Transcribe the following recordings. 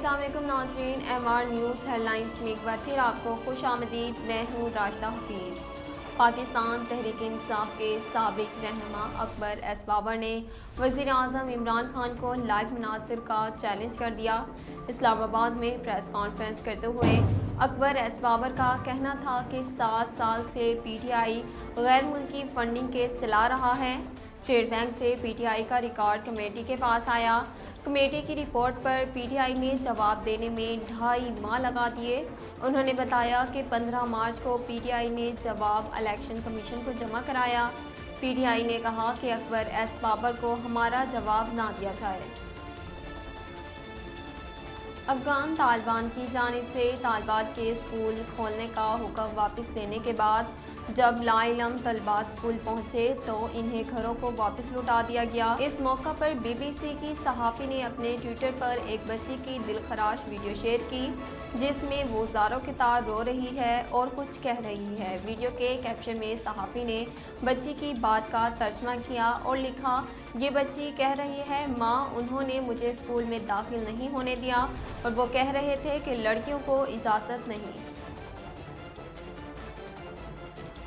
अस्सलाम वालेकुम नाज़रीन, MR न्यूज़ हेडलाइंस में एक बार फिर आपको खुश आमदीद। मैं हूँ राशिदा हफीज़। पाकिस्तान तहरीक इंसाफ के साबिक रहनुमा अकबर एस बाबर ने वज़ीर आज़म इमरान खान को लाइव मुनासिर का चैलेंज कर दिया। इस्लामाबाद में प्रेस कॉन्फ्रेंस करते हुए अकबर एस बाबर का कहना था कि 7 साल से PTI गैर मुल्की फंडिंग केस चला रहा है। स्टेट बैंक से PTI का रिकॉर्ड कमेटी के पास आया। कमेटी की रिपोर्ट पर PTI ने जवाब देने में 2.5 माह लगा दिए। उन्होंने बताया कि 15 मार्च को PTI ने जवाब इलेक्शन कमीशन को जमा कराया। PTI ने कहा कि अकबर एस बाबर को हमारा जवाब ना दिया जाए। अफगान तालिबान की जानिब से तालिबात के स्कूल खोलने का हुक्म वापस लेने के बाद जब लाइलम तलबात स्कूल पहुंचे तो इन्हें घरों को वापस लौटा दिया गया। इस मौका पर BBC की सहाफ़ी ने अपने ट्विटर पर एक बच्ची की दिलखराश वीडियो शेयर की जिसमें वो ज़ारों के तार रो रही है और कुछ कह रही है। वीडियो के कैप्शन में सहाफ़ी ने बच्ची की बात का तर्जमा किया और लिखा, ये बच्ची कह रही है, माँ उन्होंने मुझे स्कूल में दाखिल नहीं होने दिया और वो कह रहे थे कि लड़कियों को इजाज़त नहीं।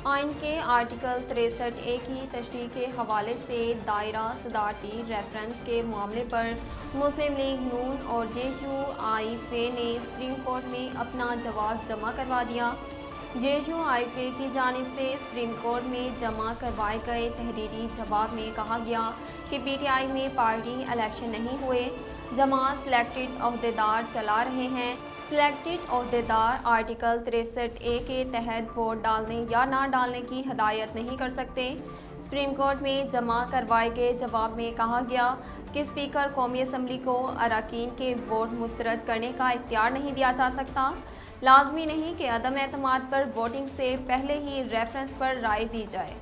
आइन के आर्टिकल 63A की तशरीह के हवाले से दायरा सदारती रेफरेंस के मामले पर मुस्लिम लीग नून और JUIF ने सुप्रीम कोर्ट में अपना जवाब जमा करवा दिया। JUIF की जानिब से सुप्रीम कोर्ट में जमा करवाए गए तहरीरी जवाब में कहा गया कि PTI में पार्टी इलेक्शन नहीं हुए। जमात सिलेक्टेड अहदेदार चला रहे हैं। सिलेक्टेड अहदेदार आर्टिकल 63A के तहत वोट डालने या ना डालने की हदायत नहीं कर सकते। सुप्रीम कोर्ट में जमा करवाए गए जवाब में कहा गया कि स्पीकर कौमी असम्बली को अरकान के वोट मुस्तरद करने का इख्तियार नहीं दिया जा सकता। लाजमी नहीं कि अदम एतमाद पर वोटिंग से पहले ही रेफरेंस पर राय दी जाए।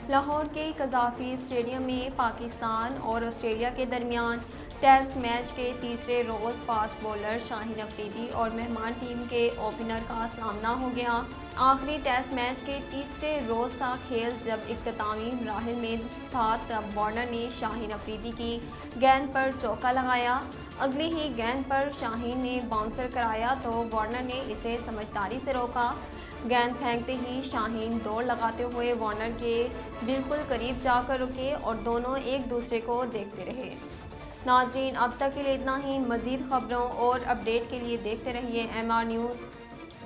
लाहौर के कज़ाफ़ी स्टेडियम में पाकिस्तान और ऑस्ट्रेलिया के दरमियान टेस्ट मैच के तीसरे रोज़ फास्ट बॉलर शाहीन अफरीदी और मेहमान टीम के ओपनर का सामना हो गया। आखिरी टेस्ट मैच के तीसरे रोज़ का खेल जब इख्तितामी मराहिल में था तब वार्नर ने शाहीन अफरीदी की गेंद पर चौका लगाया। अगली ही गेंद पर शाहीन ने बाउंसर कराया तो वार्नर ने इसे समझदारी से रोका। गेंद फेंकते ही शाहीन दौड़ लगाते हुए वार्नर के बिल्कुल करीब जाकर रुके और दोनों एक दूसरे को देखते रहे। नाज़रीन, अब तक के लिए इतना ही। मज़ीद खबरों और अपडेट के लिए देखते रहिए MR न्यूज़।